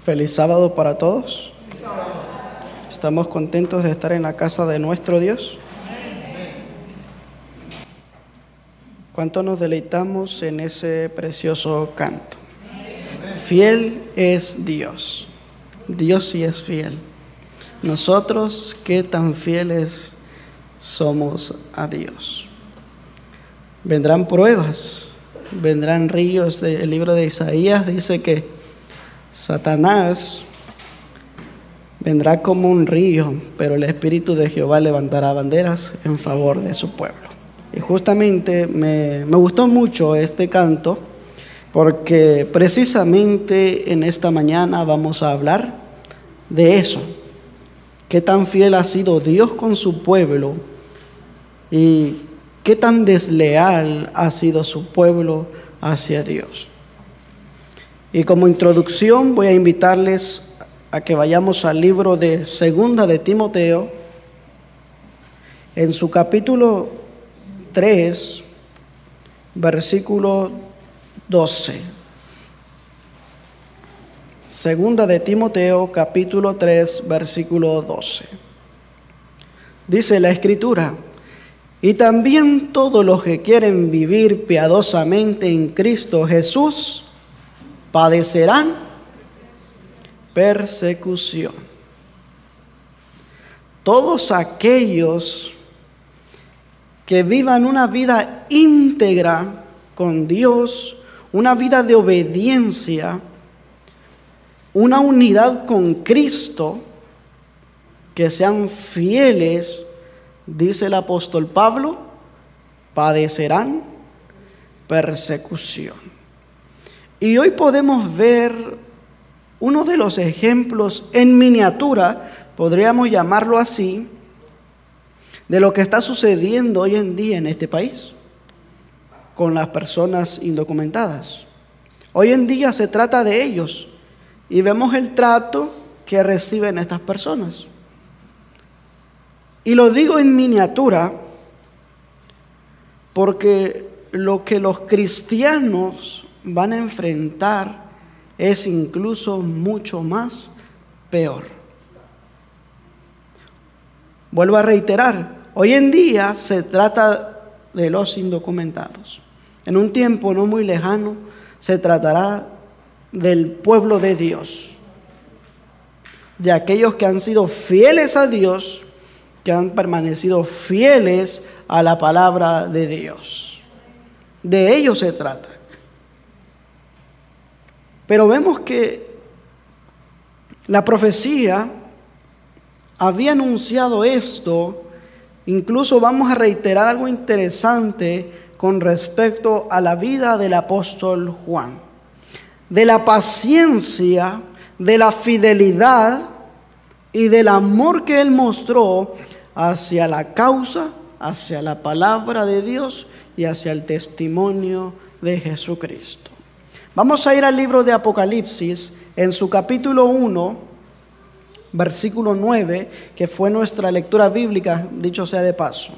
Feliz sábado para todos. Estamos contentos de estar en la casa de nuestro Dios. ¿Cuánto nos deleitamos en ese precioso canto? Fiel es Dios. Dios sí es fiel. Nosotros, ¿qué tan fieles somos a Dios? Vendrán pruebas, vendrán ríos. El libro de Isaías dice que Satanás vendrá como un río, pero el Espíritu de Jehová levantará banderas en favor de su pueblo. Y justamente me gustó mucho este canto, porque precisamente en esta mañana vamos a hablar de eso. Qué tan fiel ha sido Dios con su pueblo y qué tan desleal ha sido su pueblo hacia Dios. Y como introducción voy a invitarles a que vayamos al libro de Segunda de Timoteo, en su capítulo 3, versículo 12. Segunda de Timoteo, capítulo 3, versículo 12. Dice la Escritura: y también todos los que quieren vivir piadosamente en Cristo Jesús padecerán persecución. Todos aquellos que vivan una vida íntegra con Dios, una vida de obediencia, una unidad con Cristo, que sean fieles, dice el apóstol Pablo, padecerán persecución. Y hoy podemos ver uno de los ejemplos en miniatura, podríamos llamarlo así, de lo que está sucediendo hoy en día en este país con las personas indocumentadas. Hoy en día se trata de ellos y vemos el trato que reciben estas personas. Y lo digo en miniatura porque lo que los cristianos van a enfrentar es incluso mucho más peor. Vuelvo a reiterar, hoy en día se trata de los indocumentados. En un tiempo no muy lejano se tratará del pueblo de Dios, de aquellos que han sido fieles a Dios, que han permanecido fieles a la palabra de Dios. De ellos se trata. Pero vemos que la profecía había anunciado esto. Incluso vamos a reiterar algo interesante con respecto a la vida del apóstol Juan. De la paciencia, de la fidelidad y del amor que él mostró hacia la causa, hacia la palabra de Dios y hacia el testimonio de Jesucristo. Vamos a ir al libro de Apocalipsis, en su capítulo 1, versículo 9, que fue nuestra lectura bíblica, dicho sea de paso.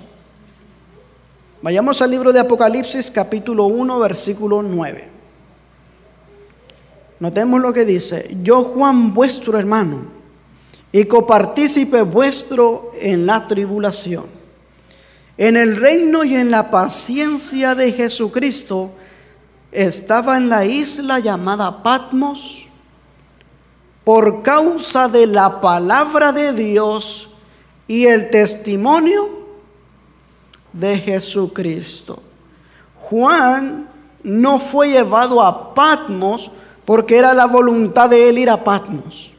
Vayamos al libro de Apocalipsis, capítulo 1, versículo 9. Notemos lo que dice: yo, Juan, vuestro hermano, y copartícipe vuestro en la tribulación, en el reino y en la paciencia de Jesucristo, estaba en la isla llamada Patmos por causa de la palabra de Dios y el testimonio de Jesucristo. Juan no fue llevado a Patmos porque era la voluntad de él ir a Patmos.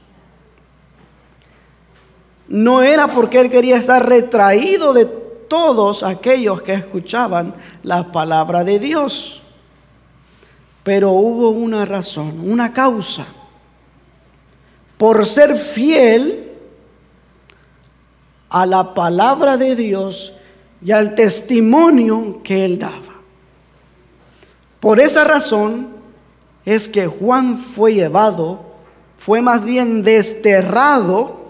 No era porque él quería estar retraído de todos aquellos que escuchaban la palabra de Dios. Pero hubo una razón, una causa. Por ser fiel a la palabra de Dios y al testimonio que él daba. Por esa razón es que Juan fue llevado, fue más bien desterrado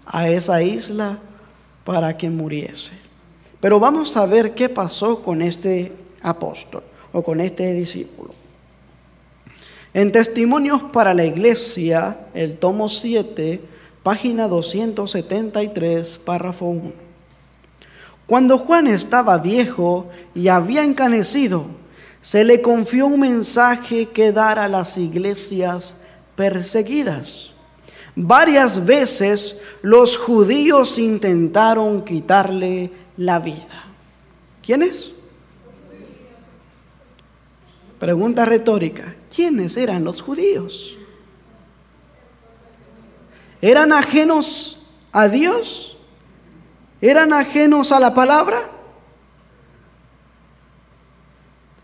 a esa isla para que muriese. Pero vamos a ver qué pasó con este apóstol o con este discípulo. En Testimonios para la Iglesia, el tomo 7, página 273, párrafo 1. Cuando Juan estaba viejo y había encanecido, se le confió un mensaje que dar a las iglesias perseguidas. Varias veces los judíos intentaron quitarle la vida. ¿Quiénes? Pregunta retórica. ¿Quiénes eran los judíos? ¿Eran ajenos a Dios? ¿Eran ajenos a la palabra?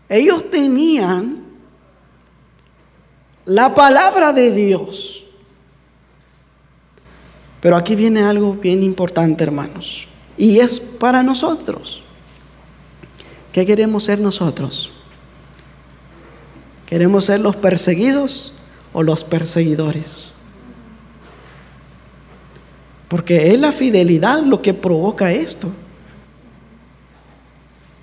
Ellos tenían la palabra de Dios. Pero aquí viene algo bien importante, hermanos, y es para nosotros. ¿Qué queremos ser nosotros? ¿Queremos ser los perseguidos o los perseguidores? Porque es la fidelidad lo que provoca esto.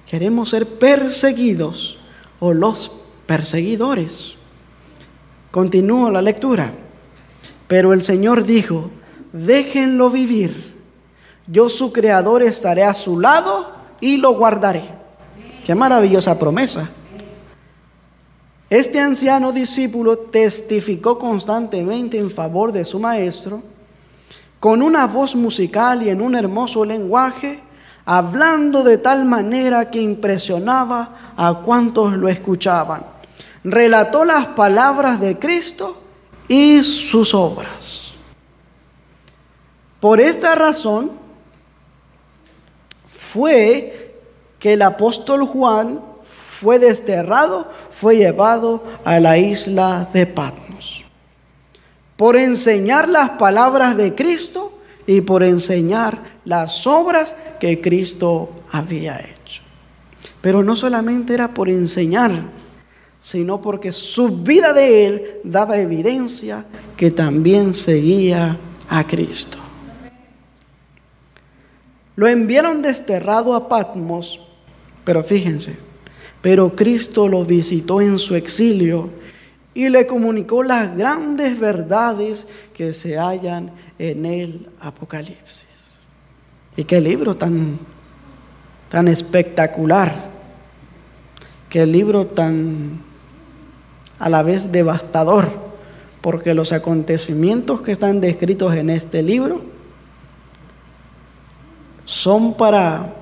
¿Queremos ser perseguidos o los perseguidores? Continúo la lectura. Pero el Señor dijo: déjenlo vivir. Yo, su Creador, estaré a su lado y lo guardaré. Qué maravillosa promesa. Este anciano discípulo testificó constantemente en favor de su maestro, con una voz musical y en un hermoso lenguaje, hablando de tal manera que impresionaba a cuantos lo escuchaban. Relató las palabras de Cristo y sus obras. Por esta razón fue que el apóstol Juan fue desterrado, fue llevado a la isla de Patmos, por enseñar las palabras de Cristo y por enseñar las obras que Cristo había hecho. Pero no solamente era por enseñar, sino porque su vida de él daba evidencia que también seguía a Cristo. Lo enviaron desterrado a Patmos, pero fíjense, pero Cristo lo visitó en su exilio y le comunicó las grandes verdades que se hallan en el Apocalipsis. Y qué libro tan espectacular, qué libro tan a la vez devastador, porque los acontecimientos que están descritos en este libro son para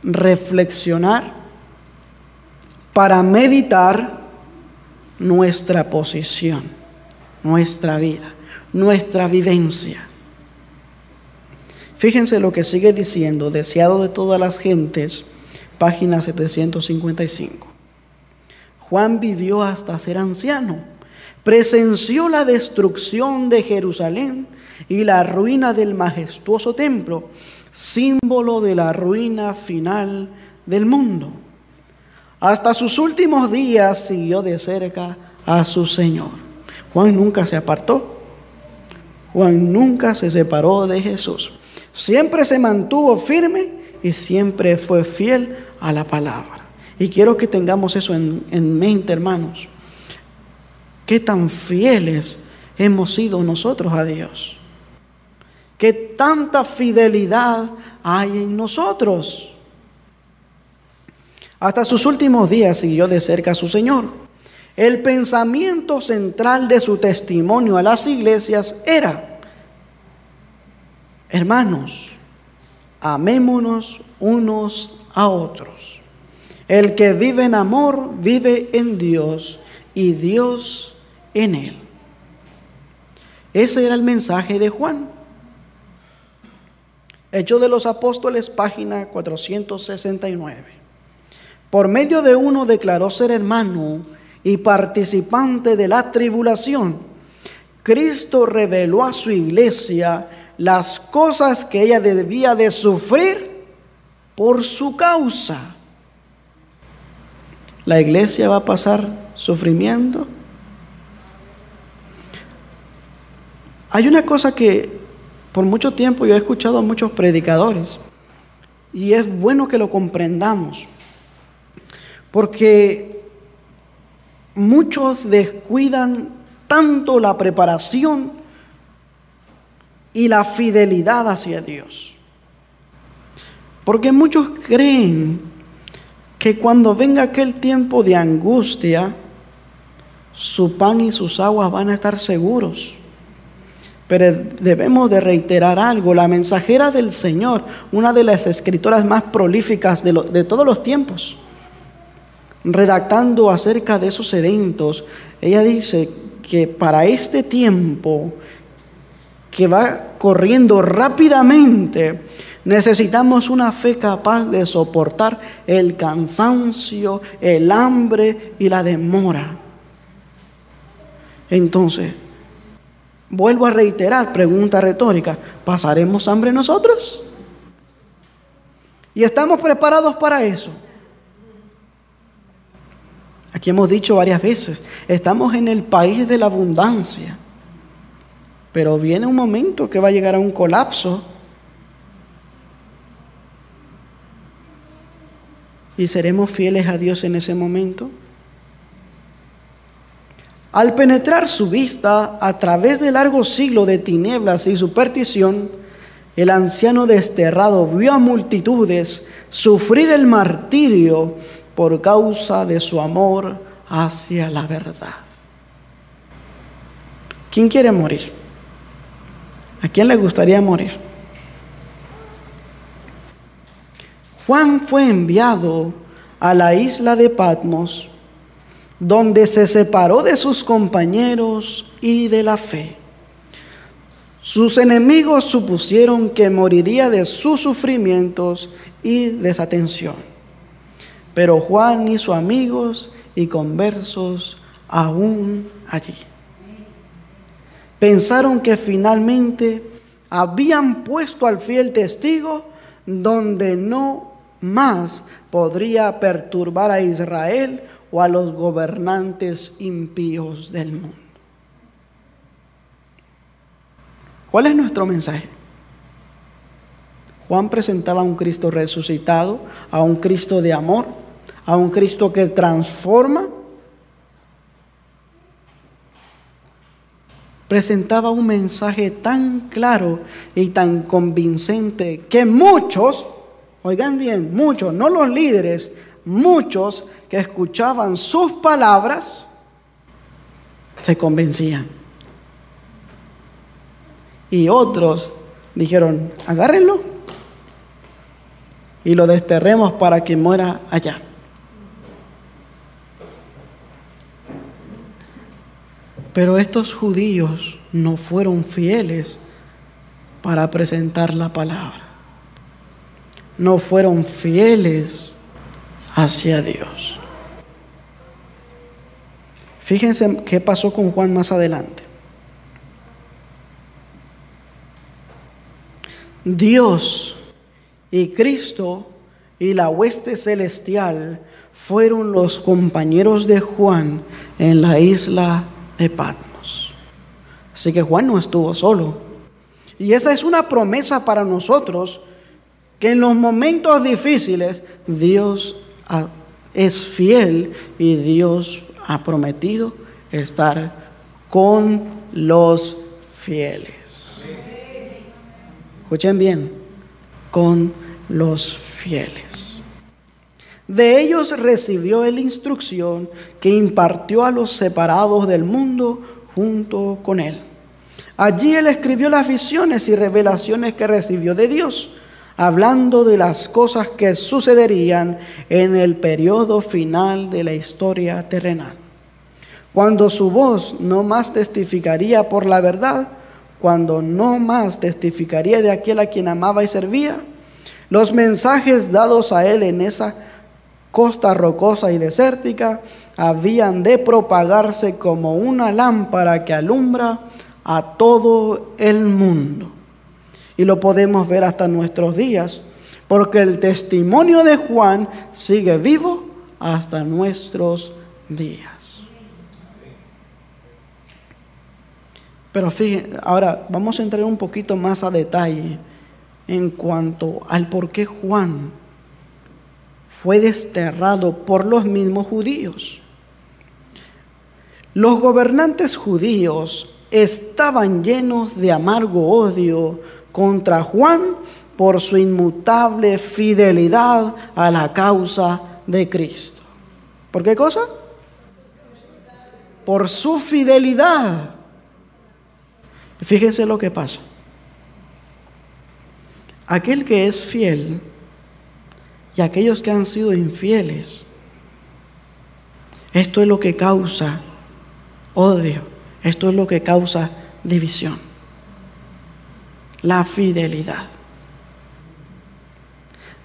reflexionar, para meditar nuestra posición, nuestra vida, nuestra vivencia. Fíjense lo que sigue diciendo, deseado de todas las gentes, página 755. Juan vivió hasta ser anciano, presenció la destrucción de Jerusalén y la ruina del majestuoso templo, símbolo de la ruina final del mundo. Hasta sus últimos días siguió de cerca a su Señor. Juan nunca se apartó. Juan nunca se separó de Jesús. Siempre se mantuvo firme y siempre fue fiel a la palabra. Y quiero que tengamos eso en mente, hermanos. Qué tan fieles hemos sido nosotros a Dios. Qué tanta fidelidad hay en nosotros. Hasta sus últimos días siguió de cerca a su Señor. El pensamiento central de su testimonio a las iglesias era: hermanos, amémonos unos a otros. El que vive en amor vive en Dios y Dios en él. Ese era el mensaje de Juan. Hechos de los Apóstoles, página 469. Por medio de uno declaró ser hermano y participante de la tribulación. Cristo reveló a su iglesia las cosas que ella debía de sufrir por su causa. ¿La iglesia va a pasar sufrimiento? Hay una cosa que por mucho tiempo yo he escuchado a muchos predicadores, y es bueno que lo comprendamos, porque muchos descuidan tanto la preparación y la fidelidad hacia Dios. Porque muchos creen que cuando venga aquel tiempo de angustia, su pan y sus aguas van a estar seguros. Pero debemos de reiterar algo. La mensajera del Señor, una de las escritoras más prolíficas de todos los tiempos, redactando acerca de esos eventos, ella dice que para este tiempo que va corriendo rápidamente, necesitamos una fe capaz de soportar el cansancio, el hambre y la demora. Entonces, vuelvo a reiterar, pregunta retórica: ¿pasaremos hambre nosotros? ¿Y estamos preparados para eso? Aquí hemos dicho varias veces, estamos en el país de la abundancia, pero viene un momento que va a llegar a un colapso. ¿Y seremos fieles a Dios en ese momento? Al penetrar su vista a través de largos siglos de tinieblas y superstición, el anciano desterrado vio a multitudes sufrir el martirio por causa de su amor hacia la verdad. ¿Quién quiere morir? ¿A quién le gustaría morir? Juan fue enviado a la isla de Patmos, donde se separó de sus compañeros y de la fe. Sus enemigos supusieron que moriría de sus sufrimientos y desatención. Pero Juan hizo amigos y conversos aún allí. Pensaron que finalmente habían puesto al fiel testigo donde no más podría perturbar a Israel o a los gobernantes impíos del mundo. ¿Cuál es nuestro mensaje? Juan presentaba a un Cristo resucitado, a un Cristo de amor, a un Cristo que transforma. Presentaba un mensaje tan claro y tan convincente que muchos, oigan bien, muchos, no los líderes, muchos que escuchaban sus palabras se convencían. Y otros dijeron: agárrenlo y lo desterremos para que muera allá. Pero estos judíos no fueron fieles para presentar la palabra. No fueron fieles hacia Dios. Fíjense qué pasó con Juan más adelante. Dios y Cristo y la hueste celestial fueron los compañeros de Juan en la isla de Patmos. Así que Juan no estuvo solo. Y esa es una promesa para nosotros, que en los momentos difíciles Dios es fiel y Dios ha prometido estar con los fieles. Escuchen bien, con los fieles. De ellos recibió él instrucción que impartió a los separados del mundo junto con él. Allí él escribió las visiones y revelaciones que recibió de Dios, hablando de las cosas que sucederían en el periodo final de la historia terrenal, cuando su voz no más testificaría por la verdad, cuando no más testificaría de aquel a quien amaba y servía. Los mensajes dados a él en esa costa rocosa y desértica habían de propagarse como una lámpara que alumbra a todo el mundo. Y lo podemos ver hasta nuestros días, porque el testimonio de Juan sigue vivo hasta nuestros días. Pero fíjense, ahora vamos a entrar un poquito más a detalle en cuanto al por qué Juan fue desterrado por los mismos judíos. Los gobernantes judíos estaban llenos de amargo odio contra Juan por su inmutable fidelidad a la causa de Cristo. ¿Por qué cosa? Por su fidelidad. Fíjense lo que pasa. Aquel que es fiel y aquellos que han sido infieles, esto es lo que causa odio, esto es lo que causa división. La fidelidad.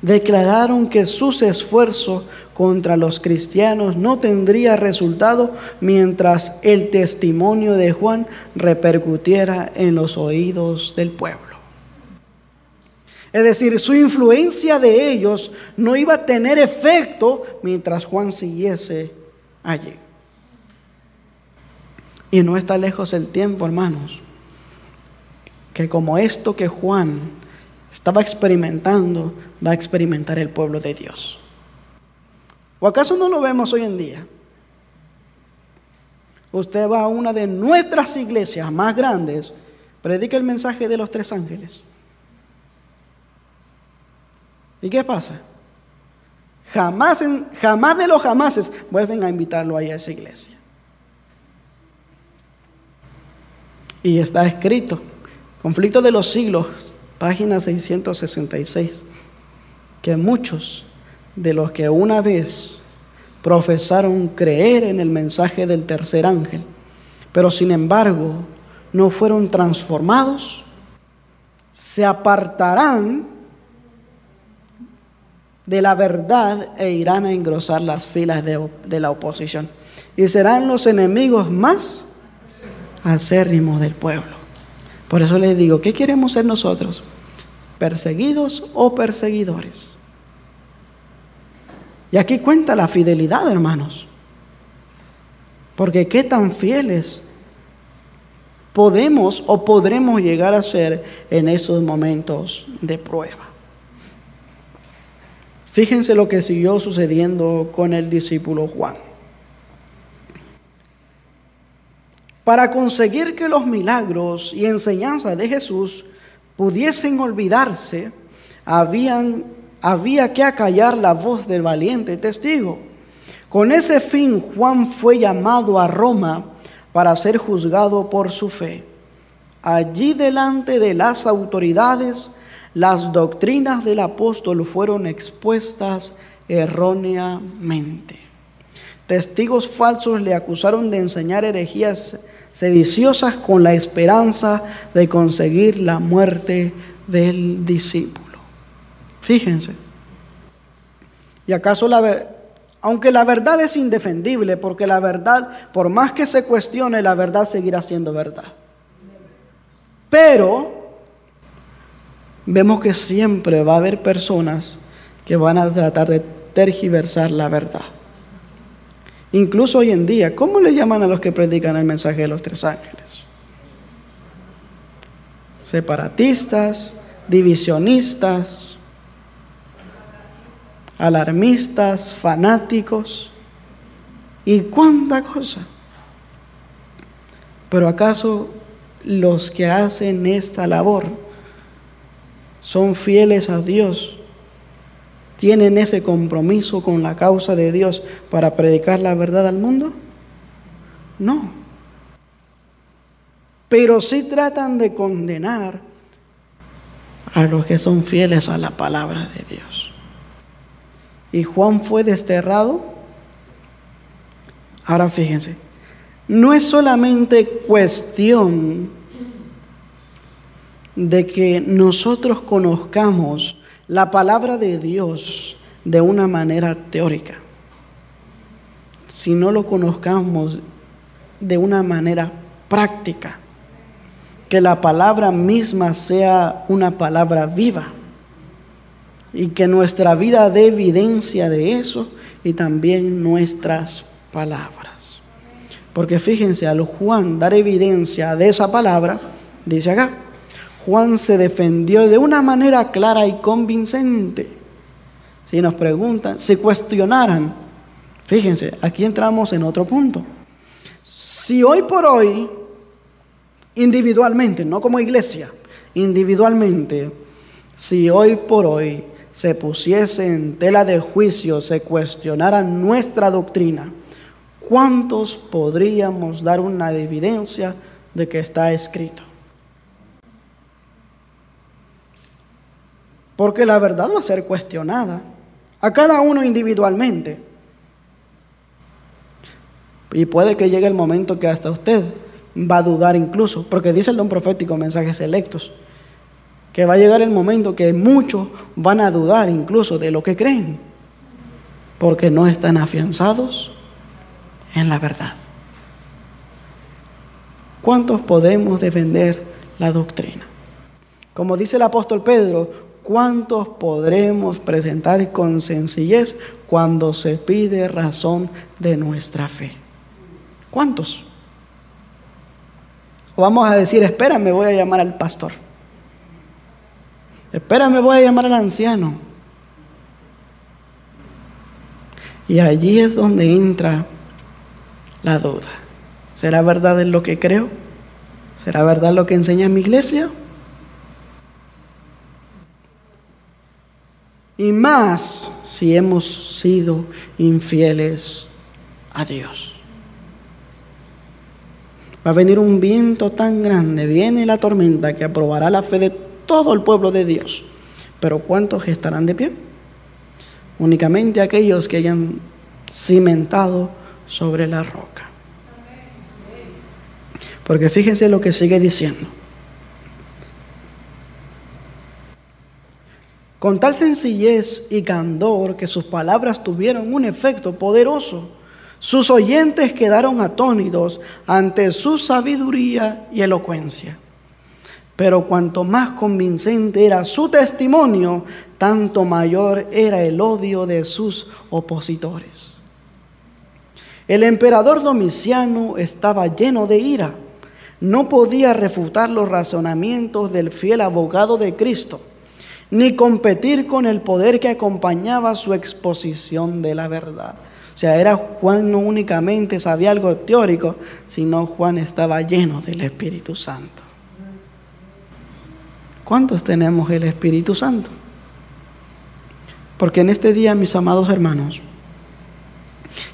Declararon que sus esfuerzos contra los cristianos no tendría resultado mientras el testimonio de Juan repercutiera en los oídos del pueblo. Es decir, su influencia de ellos no iba a tener efecto mientras Juan siguiese allí. Y no está lejos el tiempo, hermanos, que como esto que Juan estaba experimentando, va a experimentar el pueblo de Dios. ¿O acaso no lo vemos hoy en día? Usted va a una de nuestras iglesias más grandes, predica el mensaje de los 3 ángeles. ¿Y qué pasa? Jamás de los jamases vuelven a invitarlo ahí a esa iglesia. Y está escrito, Conflicto de los Siglos, página 666, que muchos de los que una vez profesaron creer en el mensaje del tercer ángel, pero sin embargo no fueron transformados, se apartarán de la verdad e irán a engrosar las filas de la oposición y serán los enemigos más acérrimos del pueblo. Por eso les digo, ¿qué queremos ser nosotros? ¿Perseguidos o perseguidores? Y aquí cuenta la fidelidad, hermanos. Porque qué tan fieles podemos o podremos llegar a ser en esos momentos de prueba. Fíjense lo que siguió sucediendo con el discípulo Juan. Para conseguir que los milagros y enseñanzas de Jesús pudiesen olvidarse, había que acallar la voz del valiente testigo. Con ese fin, Juan fue llamado a Roma para ser juzgado por su fe. Allí, delante de las autoridades, las doctrinas del apóstol fueron expuestas erróneamente. Testigos falsos le acusaron de enseñar herejías sediciosas con la esperanza de conseguir la muerte del discípulo. Fíjense. ¿Y acaso aunque la verdad es indefendible, porque la verdad, por más que se cuestione, la verdad seguirá siendo verdad? Pero vemos que siempre va a haber personas que van a tratar de tergiversar la verdad. Incluso hoy en día, ¿cómo le llaman a los que predican el mensaje de los 3 ángeles? Separatistas, divisionistas, alarmistas, fanáticos y cuánta cosa. Pero ¿acaso los que hacen esta labor son fieles a Dios? ¿Tienen ese compromiso con la causa de Dios para predicar la verdad al mundo? No. Pero sí tratan de condenar a los que son fieles a la palabra de Dios. Y Juan fue desterrado. Ahora fíjense, no es solamente cuestión de que nosotros conozcamos la palabra de Dios de una manera teórica, si no lo conozcamos de una manera práctica, que la palabra misma sea una palabra viva y que nuestra vida dé evidencia de eso y también nuestras palabras. Porque fíjense, al Juan dar evidencia de esa palabra, dice acá, Juan se defendió de una manera clara y convincente. Si nos preguntan, si cuestionaran, fíjense, aquí entramos en otro punto. Si hoy por hoy, individualmente, no como iglesia, individualmente, si hoy por hoy se pusiese en tela de juicio, se cuestionara nuestra doctrina, ¿cuántos podríamos dar una evidencia de que está escrito? Porque la verdad va a ser cuestionada a cada uno individualmente. Y puede que llegue el momento que hasta usted va a dudar incluso, porque dice el don profético, Mensajes Selectos, que va a llegar el momento que muchos van a dudar incluso de lo que creen, porque no están afianzados en la verdad. ¿Cuántos podemos defender la doctrina? Como dice el apóstol Pedro, ¿cuántos podremos presentar con sencillez cuando se pide razón de nuestra fe? ¿Cuántos? O vamos a decir, espérame, voy a llamar al pastor. Espérame, voy a llamar al anciano. Y allí es donde entra la duda. ¿Será verdad en lo que creo? ¿Será verdad lo que enseña mi iglesia? Y más si hemos sido infieles a Dios. Va a venir un viento tan grande, viene la tormenta que aprobará la fe de todo el pueblo de Dios. Pero ¿cuántos estarán de pie? Únicamente aquellos que hayan cimentado sobre la roca. Porque fíjense lo que sigue diciendo. Con tal sencillez y candor que sus palabras tuvieron un efecto poderoso, sus oyentes quedaron atónitos ante su sabiduría y elocuencia. Pero cuanto más convincente era su testimonio, tanto mayor era el odio de sus opositores. El emperador Domiciano estaba lleno de ira. No podía refutar los razonamientos del fiel abogado de Cristo, ni competir con el poder que acompañaba su exposición de la verdad. O sea, Juan no únicamente sabía algo teórico, sino Juan estaba lleno del Espíritu Santo. ¿Cuántos tenemos el Espíritu Santo? Porque en este día, mis amados hermanos,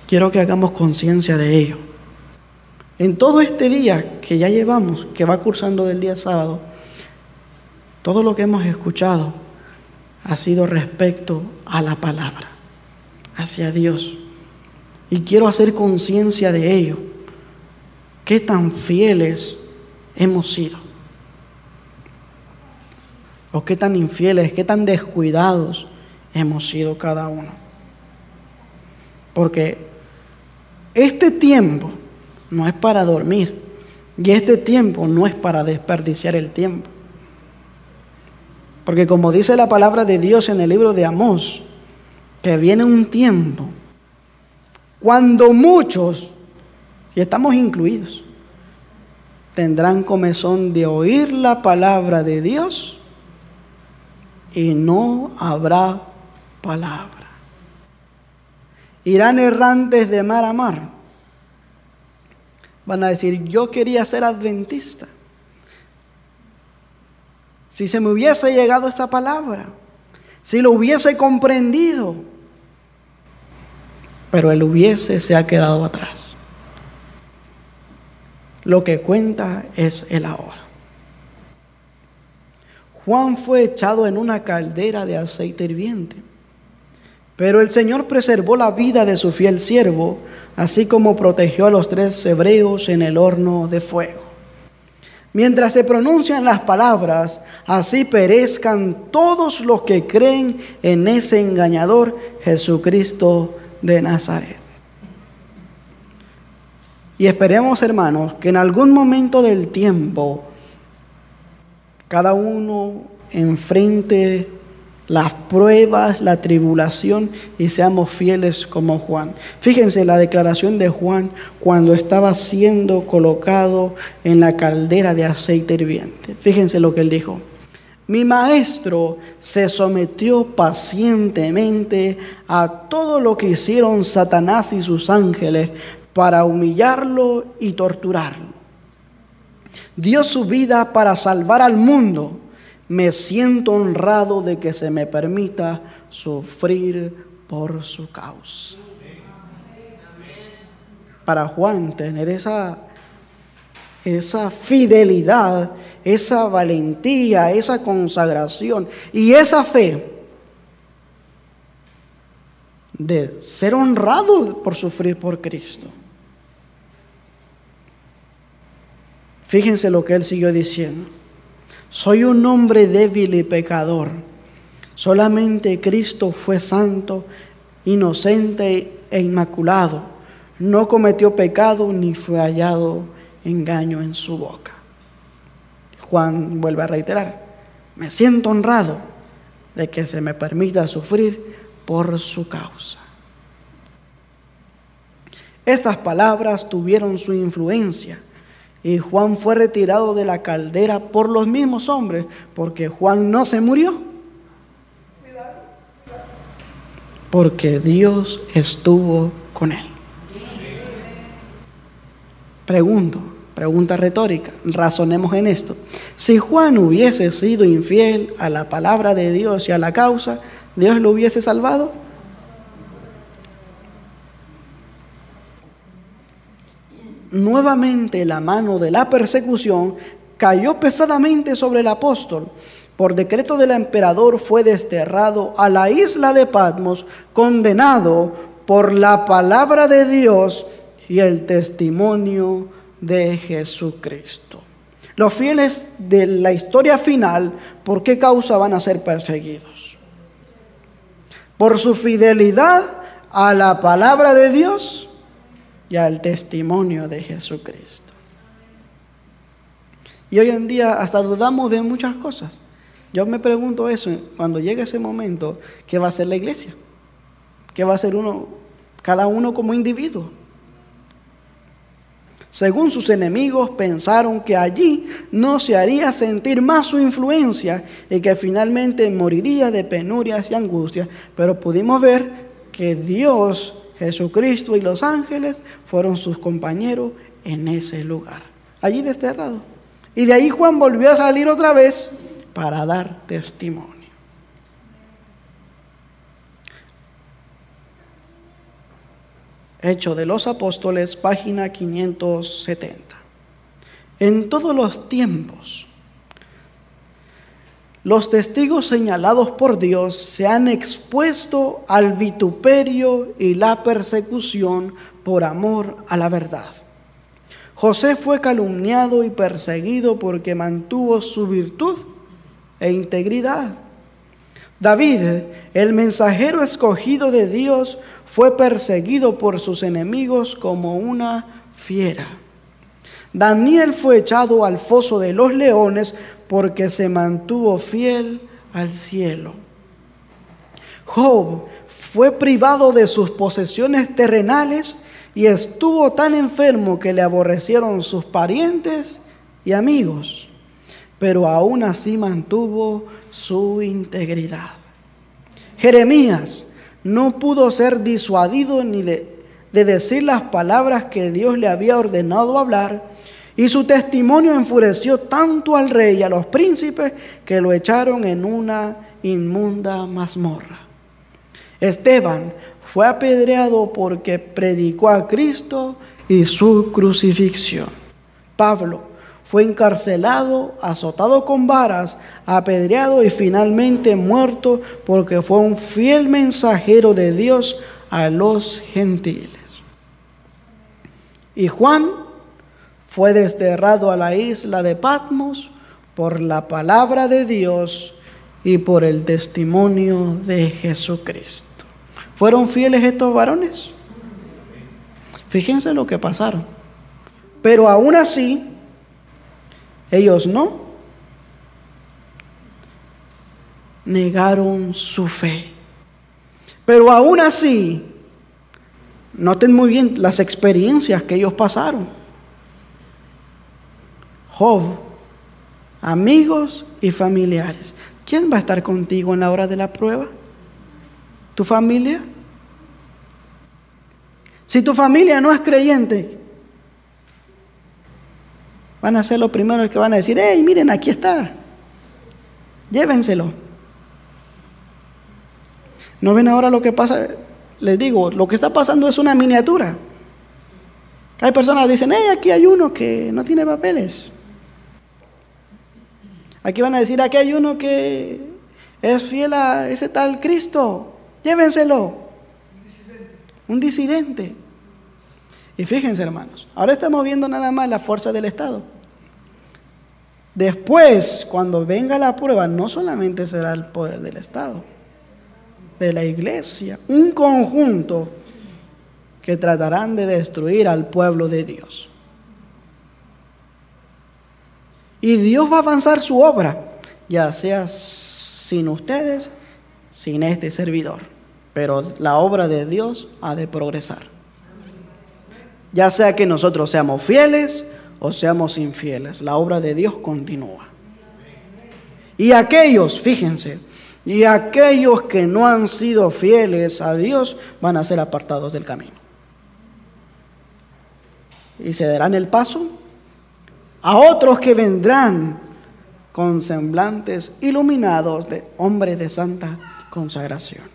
quiero que hagamos conciencia de ello. En todo este día que ya llevamos, que va cursando del día sábado, todo lo que hemos escuchado ha sido respecto a la palabra, hacia Dios. Y quiero hacer conciencia de ello. ¿Qué tan fieles hemos sido? ¿O qué tan infieles, qué tan descuidados hemos sido cada uno? Porque este tiempo no es para dormir, y este tiempo no es para desperdiciar el tiempo. Porque como dice la palabra de Dios en el libro de Amós, que viene un tiempo cuando muchos, y estamos incluidos, tendrán comezón de oír la palabra de Dios y no habrá palabra. Irán errantes de mar a mar. Van a decir, yo quería ser adventista. Si se me hubiese llegado esa palabra, si lo hubiese comprendido, pero el hubiese se ha quedado atrás. Lo que cuenta es el ahora. Juan fue echado en una caldera de aceite hirviente, pero el Señor preservó la vida de su fiel siervo, así como protegió a los 3 hebreos en el horno de fuego. Mientras se pronuncian las palabras, así perezcan todos los que creen en ese engañador Jesucristo de Nazaret. Y esperemos, hermanos, que en algún momento del tiempo cada uno enfrente las pruebas, la tribulación, y seamos fieles como Juan. Fíjense la declaración de Juan cuando estaba siendo colocado en la caldera de aceite hirviente. Fíjense lo que él dijo. Mi maestro se sometió pacientemente a todo lo que hicieron Satanás y sus ángeles, para humillarlo y torturarlo. Dio su vida para salvar al mundo. Me siento honrado de que se me permita sufrir por su causa. Para Juan, tener esa fidelidad, esa valentía, esa consagración y esa fe de ser honrado por sufrir por Cristo. Fíjense lo que él siguió diciendo. Soy un hombre débil y pecador. Solamente Cristo fue santo, inocente e inmaculado. No cometió pecado ni fue hallado engaño en su boca. Juan vuelve a reiterar, me siento honrado de que se me permita sufrir por su causa. Estas palabras tuvieron su influencia y Juan fue retirado de la caldera por los mismos hombres, porque Juan no se murió, porque Dios estuvo con él. Pregunta retórica, razonemos en esto. Si Juan hubiese sido infiel a la palabra de Dios y a la causa, ¿Dios lo hubiese salvado? Nuevamente la mano de la persecución cayó pesadamente sobre el apóstol. Por decreto del emperador fue desterrado a la isla de Patmos, condenado por la palabra de Dios y el testimonio de Jesucristo. Los fieles de la historia final, ¿por qué causa van a ser perseguidos? Por su fidelidad a la palabra de Dios y al testimonio de Jesucristo. Y hoy en día hasta dudamos de muchas cosas. Yo me pregunto eso, cuando llegue ese momento, ¿qué va a hacer la iglesia? ¿Qué va a hacer cada uno como individuo? Según sus enemigos, pensaron que allí no se haría sentir más su influencia y que finalmente moriría de penurias y angustias. Pero pudimos ver que Dios, Jesucristo y los ángeles fueron sus compañeros en ese lugar, allí desterrado. Y de ahí Juan volvió a salir otra vez para dar testimonio. Hechos de los Apóstoles, página 570. En todos los tiempos, los testigos señalados por Dios se han expuesto al vituperio y la persecución por amor a la verdad. José fue calumniado y perseguido porque mantuvo su virtud e integridad. David, el mensajero escogido de Dios, fue perseguido por sus enemigos como una fiera. Daniel fue echado al foso de los leones porque se mantuvo fiel al cielo. Job fue privado de sus posesiones terrenales y estuvo tan enfermo que le aborrecieron sus parientes y amigos, pero aún así mantuvo su integridad. Jeremías no pudo ser disuadido ni de decir las palabras que Dios le había ordenado hablar, y su testimonio enfureció tanto al rey y a los príncipes que lo echaron en una inmunda mazmorra. Esteban fue apedreado porque predicó a Cristo y su crucifixión. Pablo fue encarcelado, azotado con varas, apedreado y finalmente muerto porque fue un fiel mensajero de Dios a los gentiles. Y Juan fue desterrado a la isla de Patmos por la palabra de Dios y por el testimonio de Jesucristo. ¿Fueron fieles estos varones? Fíjense lo que pasaron. Pero aún así, ellos no negaron su fe. Pero aún así, noten muy bien las experiencias que ellos pasaron. Job, amigos y familiares. ¿Quién va a estar contigo en la hora de la prueba? ¿Tu familia? Si tu familia no es creyente, van a ser los primeros que van a decir: hey, miren, aquí está, llévenselo. ¿No ven ahora lo que pasa? Les digo, lo que está pasando es una miniatura. Hay personas que dicen: hey, aquí hay uno que no tiene papeles. Aquí van a decir: aquí hay uno que es fiel a ese tal Cristo, llévenselo. Un disidente. Y fíjense, hermanos, ahora estamos viendo nada más la fuerza del Estado. Después, cuando venga la prueba, no solamente será el poder del Estado, de la iglesia, un conjunto que tratarán de destruir al pueblo de Dios. Y Dios va a avanzar su obra, ya sea sin ustedes, sin este servidor. Pero la obra de Dios ha de progresar. Ya sea que nosotros seamos fieles o seamos infieles, la obra de Dios continúa. Y aquellos, fíjense, y aquellos que no han sido fieles a Dios van a ser apartados del camino. Y se darán el paso a otros que vendrán con semblantes iluminados de hombres de santa consagración.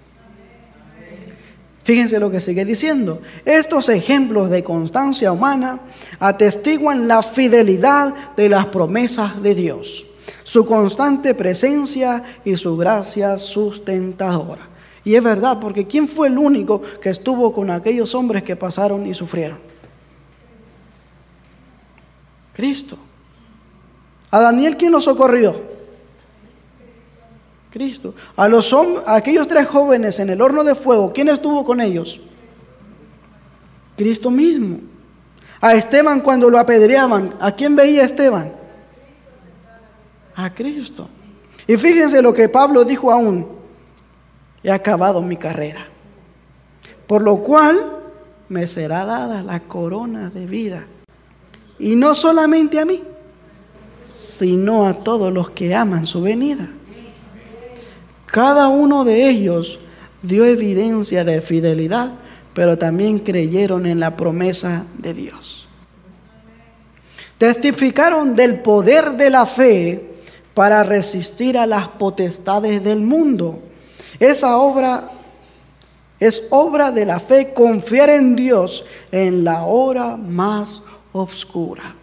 Fíjense lo que sigue diciendo. Estos ejemplos de constancia humana atestiguan la fidelidad de las promesas de Dios, su constante presencia y su gracia sustentadora. Y es verdad, porque ¿quién fue el único que estuvo con aquellos hombres que pasaron y sufrieron? Cristo. ¿A Daniel quién lo socorrió? Cristo. A aquellos 3 jóvenes en el horno de fuego, ¿quién estuvo con ellos? Cristo mismo. A Esteban cuando lo apedreaban, ¿a quién veía Esteban? A Cristo. Y fíjense lo que Pablo dijo aún: he acabado mi carrera, por lo cual me será dada la corona de vida. Y no solamente a mí, sino a todos los que aman su venida. Cada uno de ellos dio evidencia de fidelidad, pero también creyeron en la promesa de Dios. Testificaron del poder de la fe para resistir a las potestades del mundo. Esa obra es obra de la fe, confiar en Dios en la hora más oscura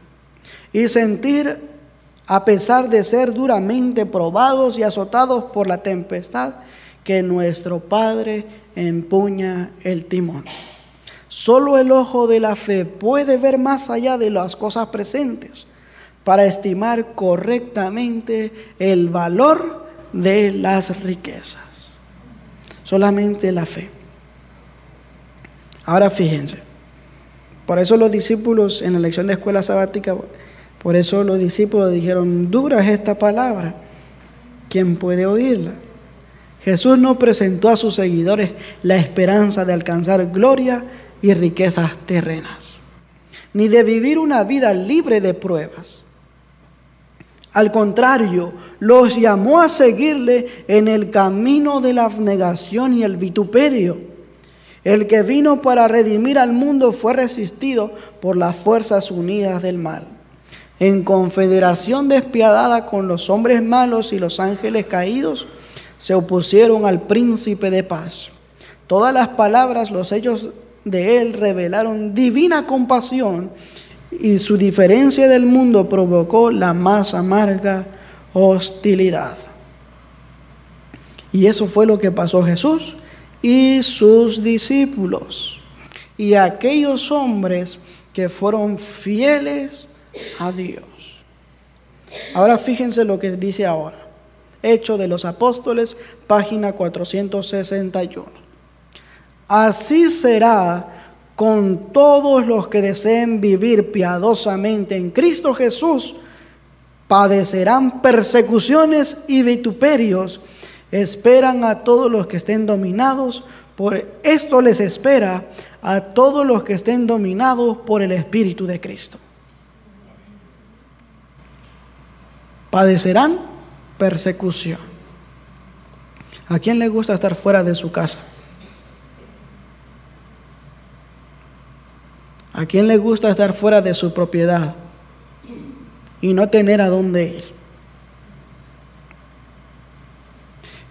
y sentir, a pesar de ser duramente probados y azotados por la tempestad, que nuestro Padre empuña el timón. Solo el ojo de la fe puede ver más allá de las cosas presentes para estimar correctamente el valor de las riquezas. Solamente la fe. Ahora fíjense, por eso los discípulos en la lección de escuela sabática, por eso los discípulos dijeron: dura es esta palabra, ¿quién puede oírla? Jesús no presentó a sus seguidores la esperanza de alcanzar gloria y riquezas terrenas, ni de vivir una vida libre de pruebas. Al contrario, los llamó a seguirle en el camino de la abnegación y el vituperio. El que vino para redimir al mundo fue resistido por las fuerzas unidas del mal, en confederación despiadada con los hombres malos y los ángeles caídos, se opusieron al príncipe de paz. Todas las palabras, los hechos de él revelaron divina compasión, y su diferencia del mundo provocó la más amarga hostilidad. Y eso fue lo que pasó Jesús y sus discípulos y aquellos hombres que fueron fieles a Dios. Ahora fíjense lo que dice ahora. Hechos de los Apóstoles, página 461. Así será con todos los que deseen vivir piadosamente en Cristo Jesús. Padecerán persecuciones y vituperios. Esperan a todos los que estén dominados. Por esto les espera a todos los que estén dominados por el Espíritu de Cristo. Padecerán persecución. ¿A quién le gusta estar fuera de su casa? ¿A quién le gusta estar fuera de su propiedad y no tener a dónde ir?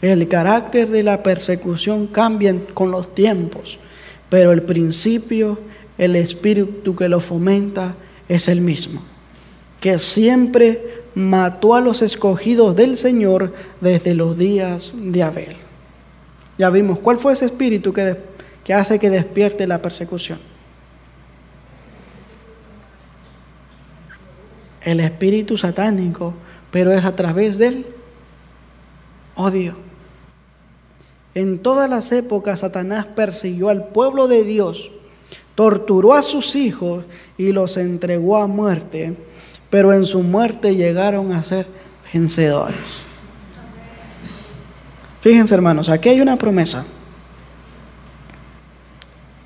El carácter de la persecución cambia con los tiempos, pero el principio, el espíritu que lo fomenta es el mismo, que siempre mató a los escogidos del Señor desde los días de Abel. Ya vimos, ¿cuál fue ese espíritu que hace que despierte la persecución? El espíritu satánico, pero es a través del odio. En todas las épocas Satanás persiguió al pueblo de Dios, torturó a sus hijos y los entregó a muerte, pero en su muerte llegaron a ser vencedores. Fíjense, hermanos, aquí hay una promesa.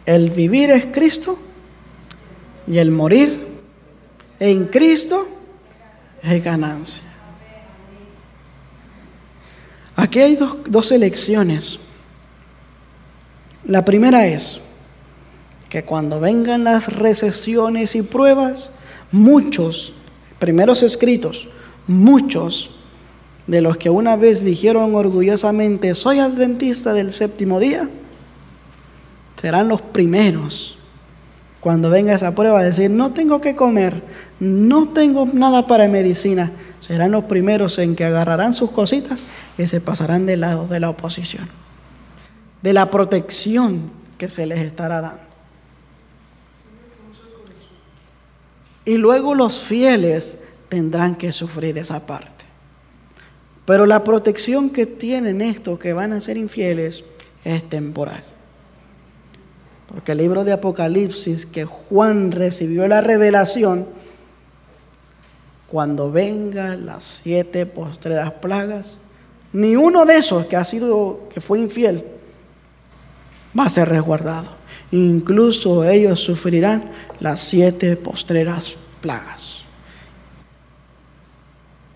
El vivir es Cristo y el morir en Cristo es ganancia. Aquí hay dos elecciones. La primera es que cuando vengan las recesiones y pruebas, muchos, primeros escritos, muchos de los que una vez dijeron orgullosamente, soy adventista del séptimo día, serán los primeros cuando venga esa prueba a decir, no tengo que comer, no tengo nada para medicina. Serán los primeros en que agarrarán sus cositas y se pasarán del lado de la oposición, de la protección que se les estará dando. Y luego los fieles tendrán que sufrir esa parte. Pero la protección que tienen estos que van a ser infieles es temporal. Porque el libro de Apocalipsis, que Juan recibió la revelación, cuando vengan las 7 postreras plagas, ni uno de esos que fue infiel va a ser resguardado. Incluso ellos sufrirán las 7 postreras plagas.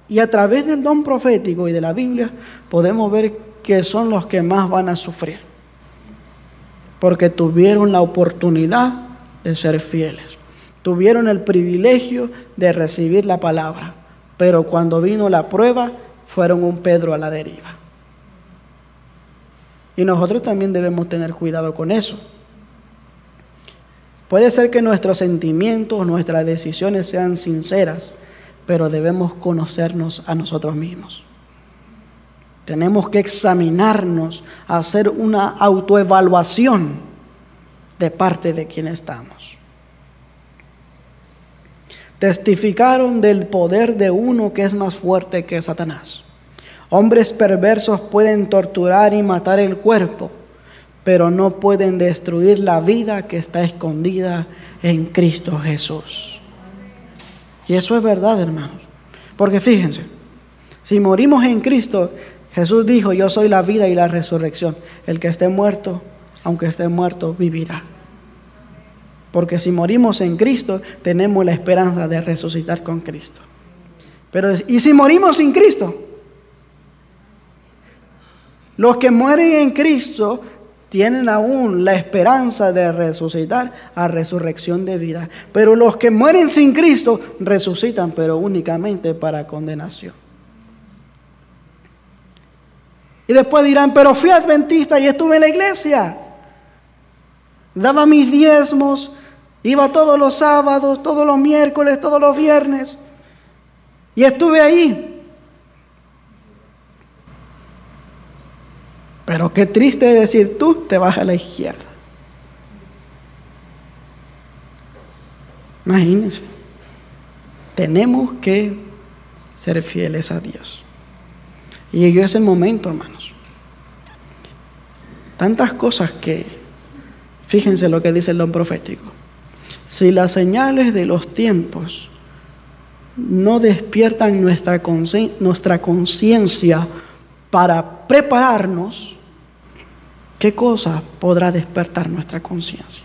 Y a través del don profético y de la Biblia podemos ver que son los que más van a sufrir, porque tuvieron la oportunidad de ser fieles, tuvieron el privilegio de recibir la palabra, pero cuando vino la prueba fueron un Pedro a la deriva. Y nosotros también debemos tener cuidado con eso. Puede ser que nuestros sentimientos, nuestras decisiones sean sinceras, pero debemos conocernos a nosotros mismos. Tenemos que examinarnos, hacer una autoevaluación de parte de quién estamos. Testificaron del poder de uno que es más fuerte que Satanás. Hombres perversos pueden torturar y matar el cuerpo, pero no pueden destruir la vida que está escondida en Cristo Jesús. Y eso es verdad, hermanos. Porque fíjense, si morimos en Cristo, Jesús dijo, yo soy la vida y la resurrección. El que esté muerto, aunque esté muerto, vivirá. Porque si morimos en Cristo, tenemos la esperanza de resucitar con Cristo. Pero, ¿y si morimos sin Cristo? Los que mueren en Cristo tienen aún la esperanza de resucitar a resurrección de vida. Pero los que mueren sin Cristo resucitan, pero únicamente para condenación. Y después dirán, pero fui adventista y estuve en la iglesia. Daba mis diezmos, iba todos los sábados, todos los miércoles, todos los viernes. Y estuve ahí. Pero qué triste decir, tú te vas a la izquierda. Imagínense. Tenemos que ser fieles a Dios. Y llegó ese momento, hermanos. Tantas cosas que, fíjense lo que dice el don profético. Si las señales de los tiempos no despiertan nuestra conciencia para prepararnos, ¿qué cosa podrá despertar nuestra conciencia?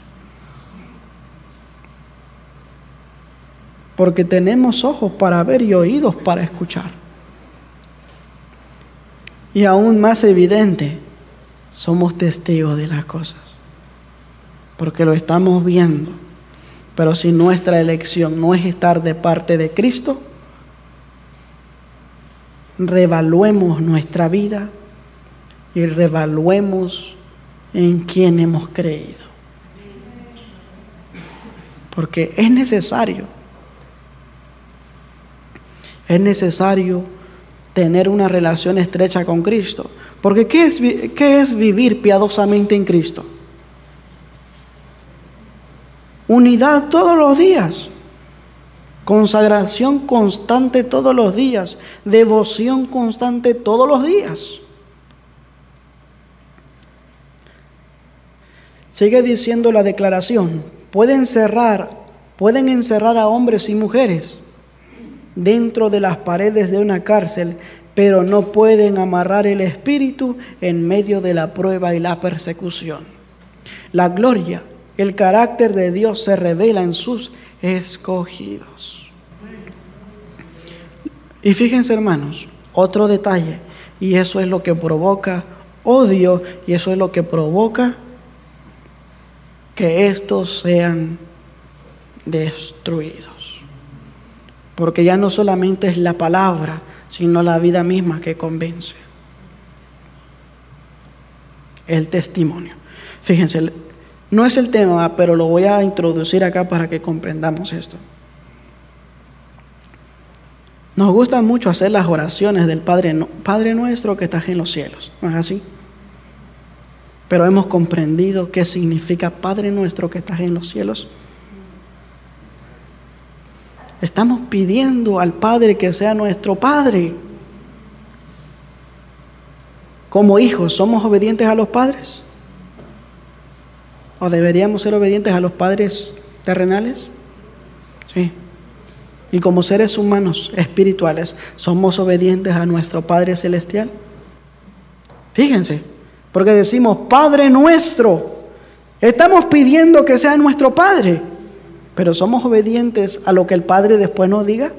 Porque tenemos ojos para ver y oídos para escuchar. Y aún más evidente, somos testigos de las cosas, porque lo estamos viendo, Pero si nuestra elección no es estar de parte de Cristo, reevaluemos nuestra vida y reevaluemos en quién hemos creído. Porque es necesario tener una relación estrecha con Cristo. Porque ¿qué es vivir piadosamente en Cristo? Unidad todos los días, consagración constante todos los días, devoción constante todos los días. Sigue diciendo la declaración: pueden encerrar a hombres y mujeres dentro de las paredes de una cárcel, pero no pueden amarrar el espíritu en medio de la prueba y la persecución. La gloria, el carácter de Dios se revela en sus escogidos. Y fíjense, hermanos, otro detalle, y eso es lo que provoca odio, y eso es lo que provoca que estos sean destruidos. Porque ya no solamente es la palabra, sino la vida misma que convence. El testimonio. Fíjense, no es el tema, pero lo voy a introducir acá para que comprendamos esto. Nos gusta mucho hacer las oraciones del Padre nuestro que estás en los cielos, ¿no es así? Pero hemos comprendido qué significa Padre nuestro que estás en los cielos. Estamos pidiendo al Padre que sea nuestro Padre. Como hijos, ¿somos obedientes a los padres? ¿O deberíamos ser obedientes a los padres terrenales? Sí. Y como seres humanos espirituales, ¿somos obedientes a nuestro Padre celestial? Fíjense, porque decimos Padre nuestro. Estamos pidiendo que sea nuestro Padre, pero ¿somos obedientes a lo que el Padre después nos diga?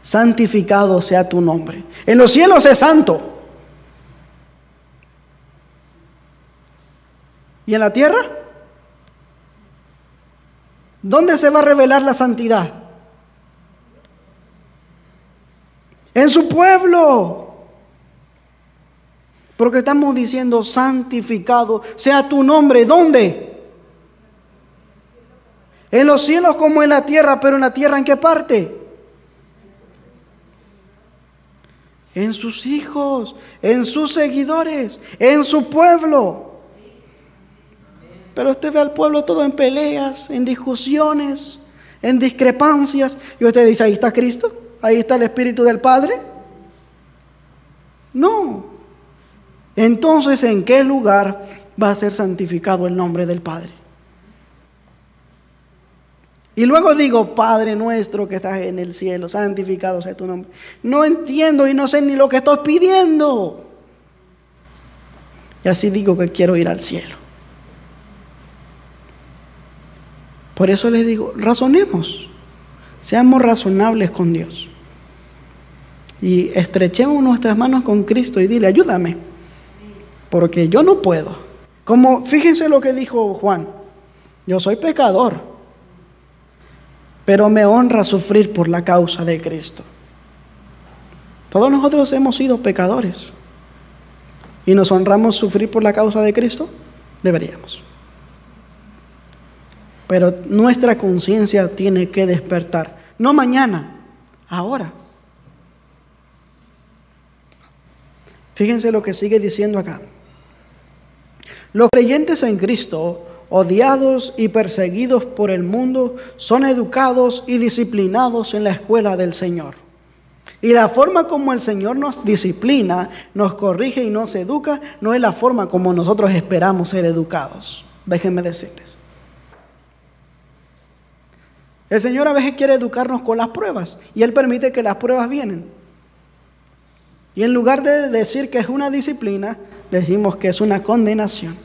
Santificado sea tu nombre. En los cielos es santo. ¿Y en la tierra? ¿Dónde se va a revelar la santidad? En su pueblo. Porque estamos diciendo santificado sea tu nombre. ¿Dónde? En los cielos como en la tierra. ¿Pero en la tierra en qué parte? En sus hijos, en sus seguidores, en su pueblo. Pero usted ve al pueblo todo en peleas, en discusiones, en discrepancias. Y usted dice, ¿ahí está Cristo? ¿Ahí está el Espíritu del Padre? No. Entonces, ¿en qué lugar va a ser santificado el nombre del Padre? Y luego digo, Padre nuestro que estás en el cielo, santificado sea tu nombre. No entiendo y no sé ni lo que estoy pidiendo. Y así digo que quiero ir al cielo. Por eso les digo, razonemos, seamos razonables con Dios. Y estrechemos nuestras manos con Cristo y dile, ayúdame, porque yo no puedo. Como, fíjense lo que dijo Juan, yo soy pecador, pero me honra sufrir por la causa de Cristo. Todos nosotros hemos sido pecadores y nos honramos sufrir por la causa de Cristo, deberíamos. Pero nuestra conciencia tiene que despertar. No mañana, ahora. Fíjense lo que sigue diciendo acá. Los creyentes en Cristo, odiados y perseguidos por el mundo, son educados y disciplinados en la escuela del Señor. Y la forma como el Señor nos disciplina, nos corrige y nos educa, no es la forma como nosotros esperamos ser educados. Déjenme decirles. El Señor a veces quiere educarnos con las pruebas y Él permite que las pruebas vienen. Y en lugar de decir que es una disciplina, decimos que es una condenación.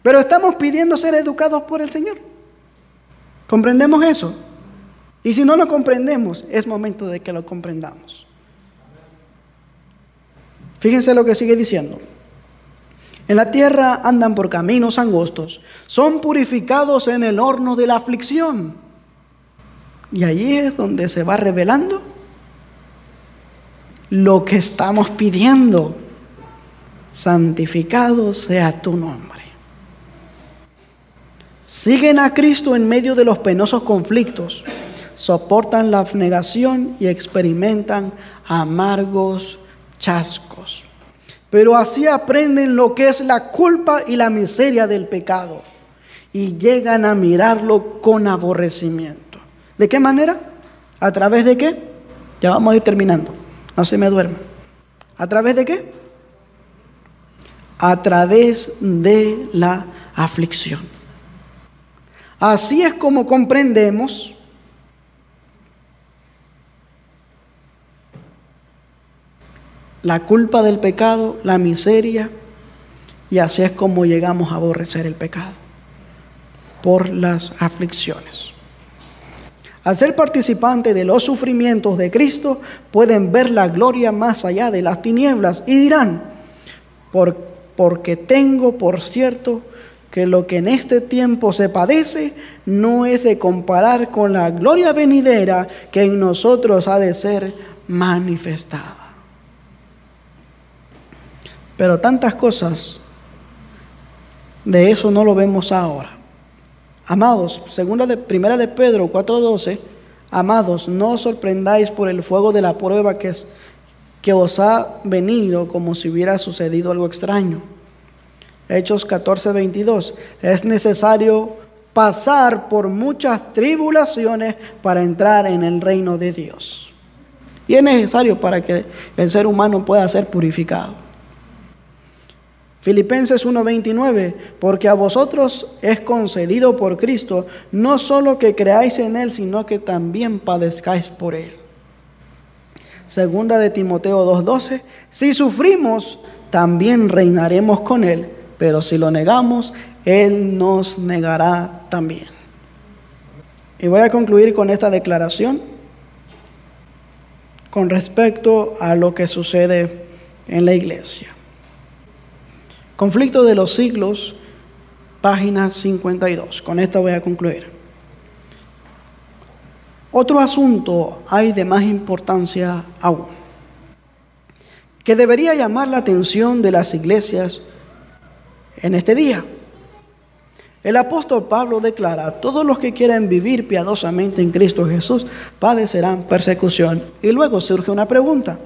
Pero estamos pidiendo ser educados por el Señor. ¿Comprendemos eso? Y si no lo comprendemos, es momento de que lo comprendamos. Fíjense lo que sigue diciendo. En la tierra andan por caminos angostos, son purificados en el horno de la aflicción. Y allí es donde se va revelando lo que estamos pidiendo. Santificado sea tu nombre. Siguen a Cristo en medio de los penosos conflictos, soportan la abnegación y experimentan amargos chascos. Pero así aprenden lo que es la culpa y la miseria del pecado y llegan a mirarlo con aborrecimiento. ¿De qué manera? ¿A través de qué? Ya vamos a ir terminando, no se me duerman. ¿A través de qué? A través de la aflicción. Así es como comprendemos la culpa del pecado, la miseria, y así es como llegamos a aborrecer el pecado, por las aflicciones. Al ser participante de los sufrimientos de Cristo, pueden ver la gloria más allá de las tinieblas y dirán, porque tengo por cierto que lo que en este tiempo se padece no es de comparar con la gloria venidera que en nosotros ha de ser manifestada. Pero tantas cosas, de eso no lo vemos ahora. Amados, primera de Pedro 4:12, amados, no os sorprendáis por el fuego de la prueba que os ha venido como si hubiera sucedido algo extraño. Hechos 14:22, es necesario pasar por muchas tribulaciones para entrar en el reino de Dios. Y es necesario para que el ser humano pueda ser purificado. Filipenses 1:29, porque a vosotros es concedido por Cristo, no solo que creáis en Él, sino que también padezcáis por Él. Segunda de Timoteo 2:12, si sufrimos, también reinaremos con Él, pero si lo negamos, Él nos negará también. Y voy a concluir con esta declaración con respecto a lo que sucede en la iglesia. Conflicto de los siglos, página 52. Con esto voy a concluir. Otro asunto hay de más importancia aún, que debería llamar la atención de las iglesias en este día. El apóstol Pablo declara: todos los que quieren vivir piadosamente en Cristo Jesús padecerán persecución. Y luego surge una pregunta: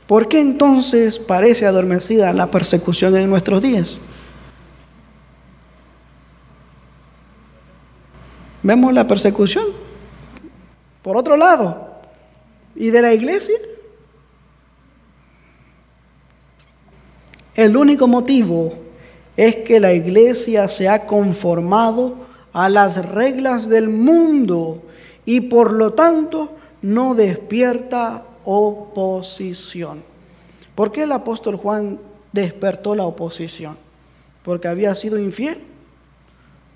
¿por qué entonces parece adormecida la persecución en nuestros días? Vemos la persecución por otro lado. ¿Y de la iglesia? El único motivo es que la iglesia se ha conformado a las reglas del mundo y por lo tanto no despierta oposición. ¿Por qué el apóstol Juan despertó la oposición? ¿Porque había sido infiel?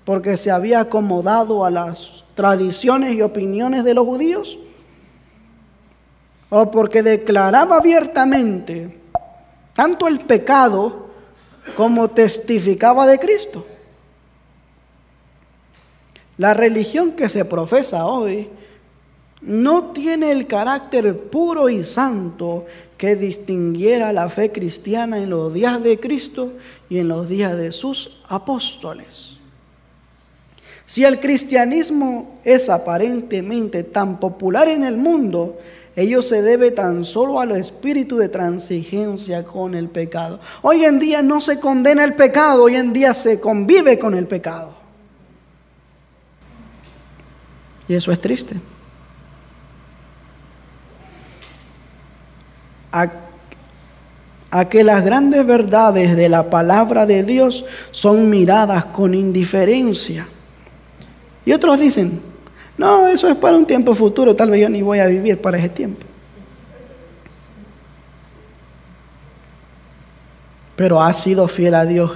¿Porque se había acomodado a las tradiciones y opiniones de los judíos? ¿O porque declaraba abiertamente tanto el pecado como testificaba de Cristo? La religión que se profesa hoy no tiene el carácter puro y santo que distinguiera la fe cristiana en los días de Cristo y en los días de sus apóstoles. Si el cristianismo es aparentemente tan popular en el mundo, ello se debe tan solo al espíritu de transigencia con el pecado. Hoy en día no se condena el pecado, hoy en día se convive con el pecado. Y eso es triste. A que las grandes verdades de la palabra de Dios son miradas con indiferencia. Y otros dicen: no, eso es para un tiempo futuro, tal vez yo ni voy a vivir para ese tiempo. Pero ¿has sido fiel a Dios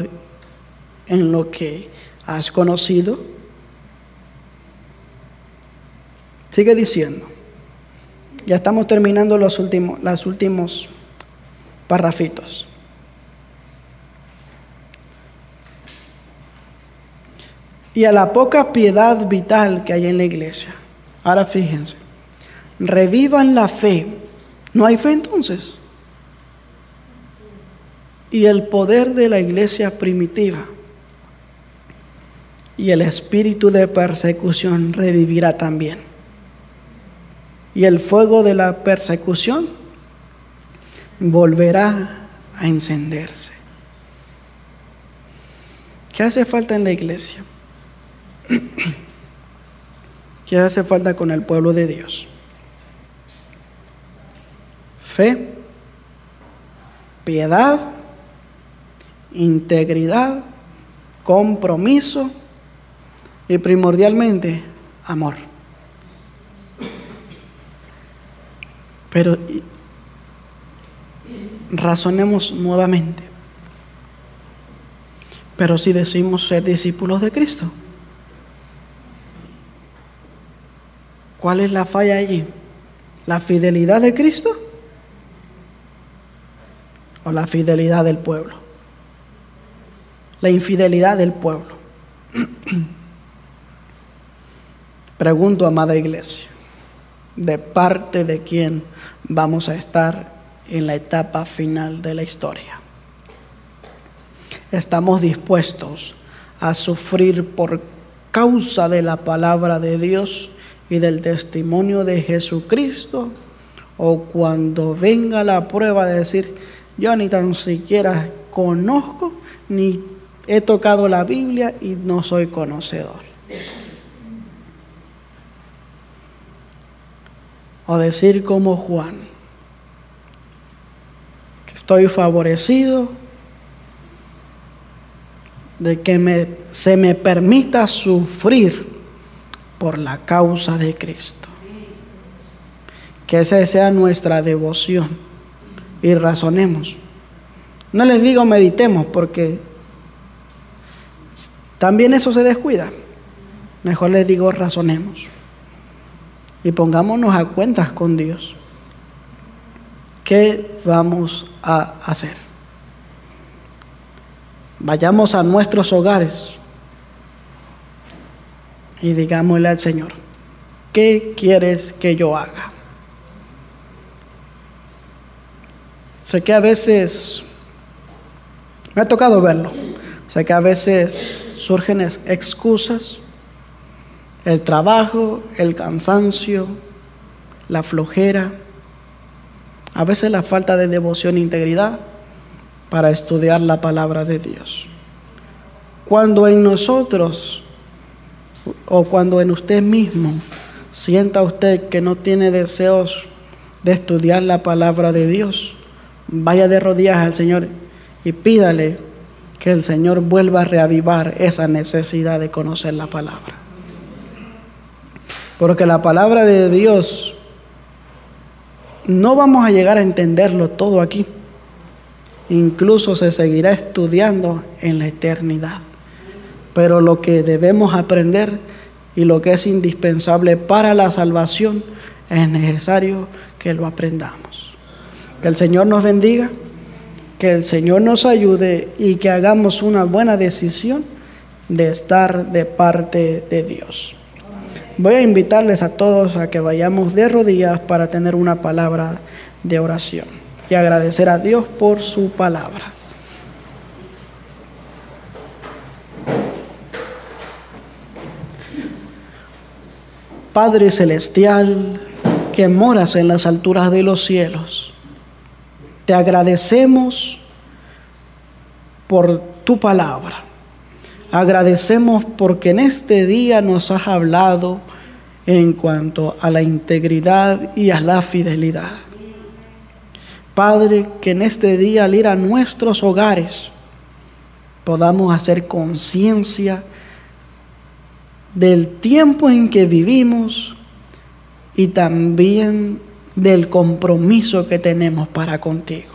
en lo que has conocido? Sigue diciendo. Ya estamos terminando los últimos parrafitos. y a la poca piedad vital que hay en la iglesia. Ahora fíjense, revivan la fe. ¿No hay fe entonces? Y el poder de la iglesia primitiva y el espíritu de persecución revivirá también. Y el fuego de la persecución volverá a encenderse. ¿Qué hace falta en la iglesia? ¿Qué hace falta con el pueblo de Dios? Fe, piedad, integridad, compromiso y primordialmente amor. Pero razonemos nuevamente. Pero si decimos ser discípulos de Cristo, ¿cuál es la falla allí? ¿La fidelidad de Cristo o la fidelidad del pueblo? La infidelidad del pueblo. Pregunto, amada iglesia, ¿de parte de quién vamos a estar en la etapa final de la historia? ¿Estamos dispuestos a sufrir por causa de la palabra de Dios y del testimonio de Jesucristo? ¿O cuando venga la prueba de decir, yo ni tan siquiera conozco, ni he tocado la Biblia y no soy conocedor? O decir como Juan, que estoy favorecido de que se me permita sufrir por la causa de Cristo. Que esa sea nuestra devoción y razonemos. No les digo meditemos porque también eso se descuida. Mejor les digo razonemos y pongámonos a cuentas con Dios. ¿Qué vamos a hacer? Vayamos a nuestros hogares y digámosle al Señor, ¿qué quieres que yo haga? Sé que a veces, me ha tocado verlo, sé que a veces surgen excusas, el trabajo, el cansancio, la flojera, a veces la falta de devoción e integridad para estudiar la palabra de Dios. Cuando en nosotros o cuando en usted mismo sienta usted que no tiene deseos de estudiar la palabra de Dios, vaya de rodillas al Señor y pídale que el Señor vuelva a reavivar esa necesidad de conocer la palabra. Porque la palabra de Dios no vamos a llegar a entenderlo todo aquí. Incluso se seguirá estudiando en la eternidad. Pero lo que debemos aprender y lo que es indispensable para la salvación es necesario que lo aprendamos. Que el Señor nos bendiga, que el Señor nos ayude y que hagamos una buena decisión de estar de parte de Dios. Voy a invitarles a todos a que vayamos de rodillas para tener una palabra de oración y agradecer a Dios por su palabra. Padre celestial, que moras en las alturas de los cielos, te agradecemos por tu palabra. Agradecemos porque en este día nos has hablado en cuanto a la integridad y a la fidelidad. Padre, que en este día al ir a nuestros hogares podamos hacer conciencia del tiempo en que vivimos y también del compromiso que tenemos para contigo.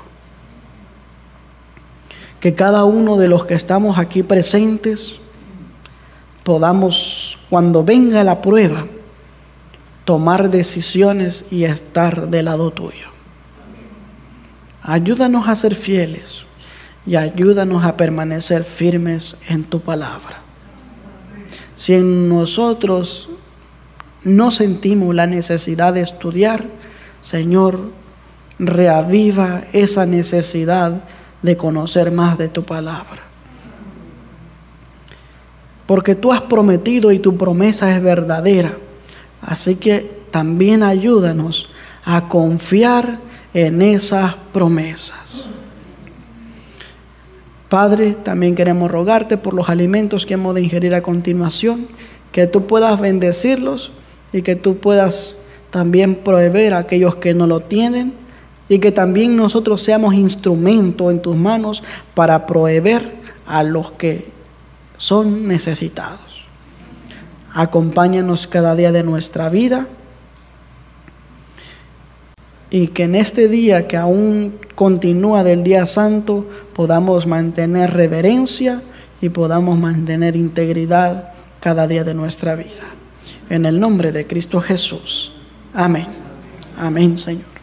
Que cada uno de los que estamos aquí presentes podamos, cuando venga la prueba, tomar decisiones y estar del lado tuyo. Ayúdanos a ser fieles y ayúdanos a permanecer firmes en tu palabra. Si en nosotros no sentimos la necesidad de estudiar, Señor, reaviva esa necesidad de conocer más de tu palabra. Porque tú has prometido y tu promesa es verdadera. Así que también ayúdanos a confiar en esas promesas. Padre, también queremos rogarte por los alimentos que hemos de ingerir a continuación, que tú puedas bendecirlos y que tú puedas también proveer a aquellos que no lo tienen, y que también nosotros seamos instrumento en tus manos para proveer a los que son necesitados. Acompáñanos cada día de nuestra vida, y que en este día que aún continúa del día santo podamos mantener reverencia y podamos mantener integridad cada día de nuestra vida. En el nombre de Cristo Jesús. Amén. Amén, Señor.